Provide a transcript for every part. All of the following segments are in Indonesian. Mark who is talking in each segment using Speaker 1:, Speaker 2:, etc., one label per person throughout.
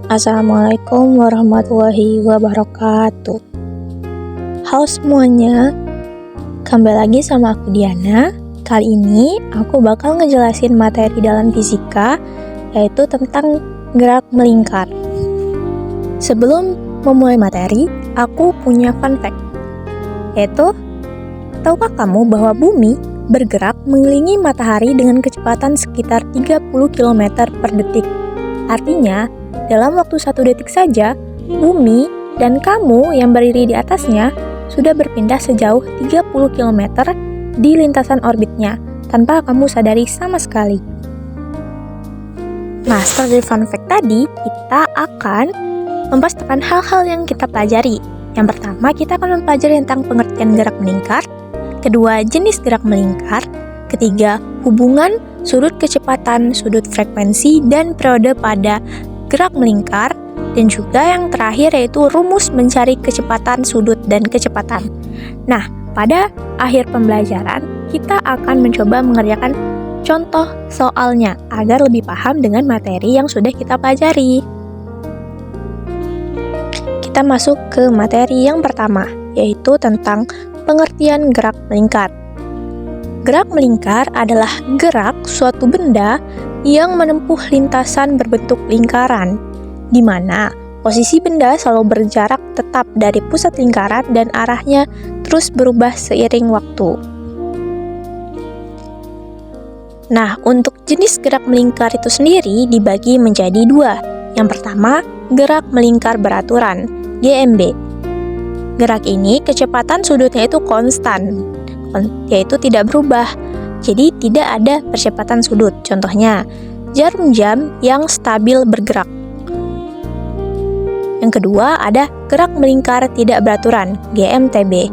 Speaker 1: Assalamualaikum warahmatullahi wabarakatuh. Halo semuanya, kembali lagi sama aku Diana. Kali ini aku bakal ngejelasin materi dalam fisika, yaitu tentang gerak melingkar. Sebelum memulai materi, aku punya fun fact, yaitu tahukah kamu bahwa bumi bergerak mengelilingi matahari dengan kecepatan sekitar 30 km per detik. Artinya, dalam waktu 1 detik saja, bumi dan kamu yang berdiri di atasnya sudah berpindah sejauh 30 km di lintasan orbitnya, tanpa kamu sadari sama sekali. Nah, setelah dari fun fact tadi, kita akan membahas tentang hal-hal yang kita pelajari. Yang pertama, kita akan mempelajari tentang pengertian gerak melingkar. Kedua, jenis gerak melingkar. Ketiga, hubungan sudut kecepatan, sudut frekuensi, dan periode pada gerak melingkar. Dan juga yang terakhir yaitu rumus mencari kecepatan sudut dan kecepatan. Nah, pada akhir pembelajaran, kita akan mencoba mengerjakan contoh soalnya agar lebih paham dengan materi yang sudah kita pelajari. Kita masuk ke materi yang pertama, yaitu tentang pengertian gerak melingkar. Gerak melingkar adalah gerak suatu benda yang menempuh lintasan berbentuk lingkaran, di mana posisi benda selalu berjarak tetap dari pusat lingkaran dan arahnya terus berubah seiring waktu. Nah, untuk jenis gerak melingkar itu sendiri dibagi menjadi dua. Yang pertama, gerak melingkar beraturan, GMB. Gerak ini kecepatan sudutnya itu konstan, yaitu tidak berubah. Jadi tidak ada percepatan sudut. Contohnya, jarum jam yang stabil bergerak. Yang kedua, ada gerak melingkar tidak beraturan, GMTB.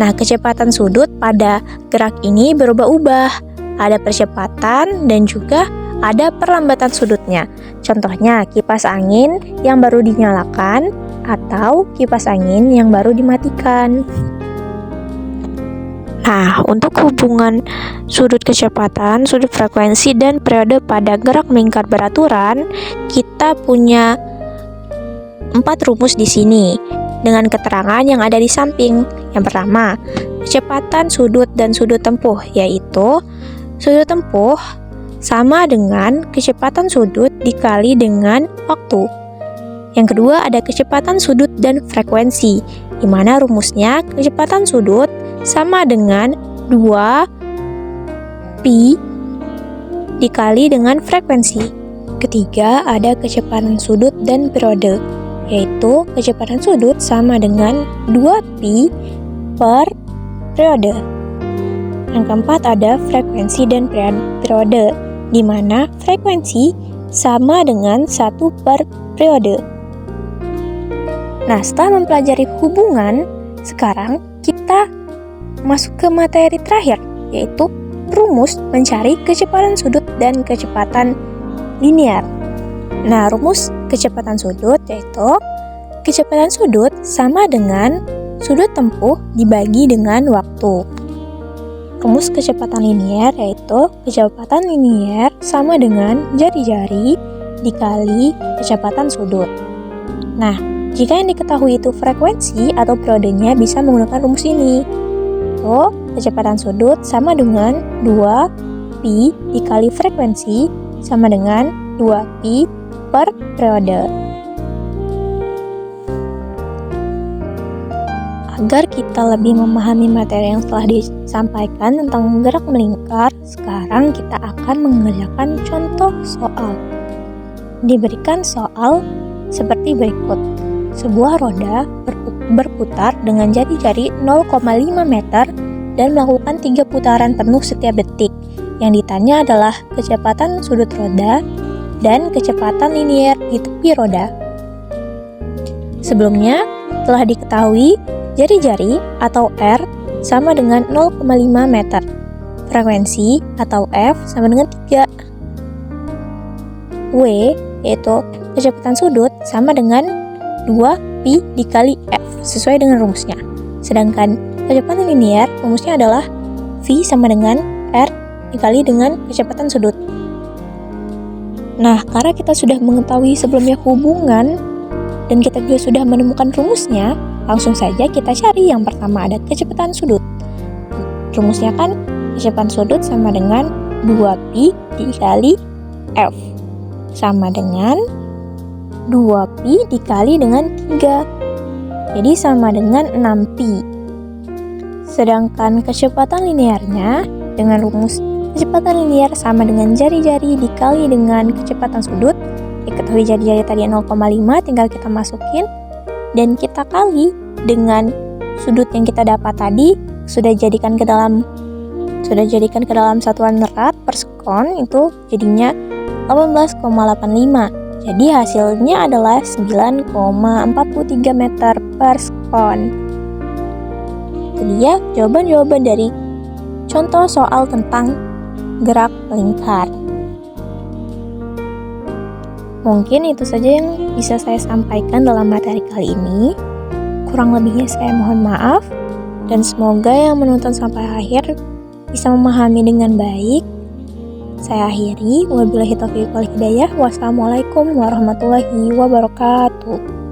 Speaker 1: Nah, kecepatan sudut pada gerak ini berubah-ubah. Ada percepatan dan juga ada perlambatan sudutnya. Contohnya, kipas angin yang baru dinyalakan atau kipas angin yang baru dimatikan. Nah, untuk hubungan sudut kecepatan, sudut frekuensi, dan periode pada gerak melingkar beraturan, kita punya 4 rumus di sini dengan keterangan yang ada di samping. Yang pertama, kecepatan sudut dan sudut tempuh, yaitu sudut tempuh sama dengan kecepatan sudut dikali dengan waktu. Yang kedua, ada kecepatan sudut dan frekuensi, di mana rumusnya kecepatan sudut sama dengan 2pi dikali dengan frekuensi. Ketiga, ada kecepatan sudut dan periode, yaitu kecepatan sudut sama dengan 2pi per periode. Yang keempat, ada frekuensi dan periode, di mana frekuensi sama dengan 1 per periode. Nah, setelah mempelajari hubungan, sekarang kita masuk ke materi terakhir, yaitu rumus mencari kecepatan sudut dan kecepatan linear. Nah, rumus kecepatan sudut yaitu kecepatan sudut sama dengan sudut tempuh dibagi dengan waktu. Rumus kecepatan linear yaitu kecepatan linear sama dengan jari-jari dikali kecepatan sudut. Nah, jika yang diketahui itu frekuensi atau periodenya, bisa menggunakan rumus ini. So, kecepatan sudut sama dengan 2pi dikali frekuensi sama dengan 2pi per periode. Agar kita lebih memahami materi yang telah disampaikan tentang gerak melingkar, sekarang kita akan mengerjakan contoh soal. Diberikan soal seperti berikut. Sebuah roda berputar dengan jari-jari 0,5 meter dan melakukan 3 putaran penuh setiap detik. Yang ditanya adalah kecepatan sudut roda dan kecepatan linear di tepi roda. Sebelumnya, telah diketahui jari-jari atau R sama dengan 0,5 meter. Frekuensi atau F sama dengan 3. W, yaitu kecepatan sudut, sama dengan 2pi dikali F, sesuai dengan rumusnya. Sedangkan kecepatan linear, rumusnya adalah V sama dengan R dikali dengan kecepatan sudut. Nah, karena kita sudah mengetahui sebelumnya hubungan dan kita juga sudah menemukan rumusnya, langsung saja kita cari. Yang pertama ada kecepatan sudut. Rumusnya kan kecepatan sudut sama dengan 2pi dikali F, sama dengan 2pi dikali dengan 3. Jadi sama dengan 6pi. Sedangkan kecepatan linearnya dengan rumus kecepatan linear sama dengan jari-jari dikali dengan kecepatan sudut. Diketahui jari-jari tadi 0,5, tinggal kita masukin dan kita kali dengan sudut yang kita dapat tadi, sudah jadikan ke dalam satuan rad per sekon, itu jadinya 18,85. Jadi hasilnya adalah 9,43 meter per sekon. Itu dia jawaban-jawaban dari contoh soal tentang gerak lingkar. Mungkin itu saja yang bisa saya sampaikan dalam materi kali ini. Kurang lebihnya saya mohon maaf, dan semoga yang menonton sampai akhir bisa memahami dengan baik. Saya akhiri, wabillahi taufiq wal hidayah. Wassalamualaikum warahmatullahi wabarakatuh.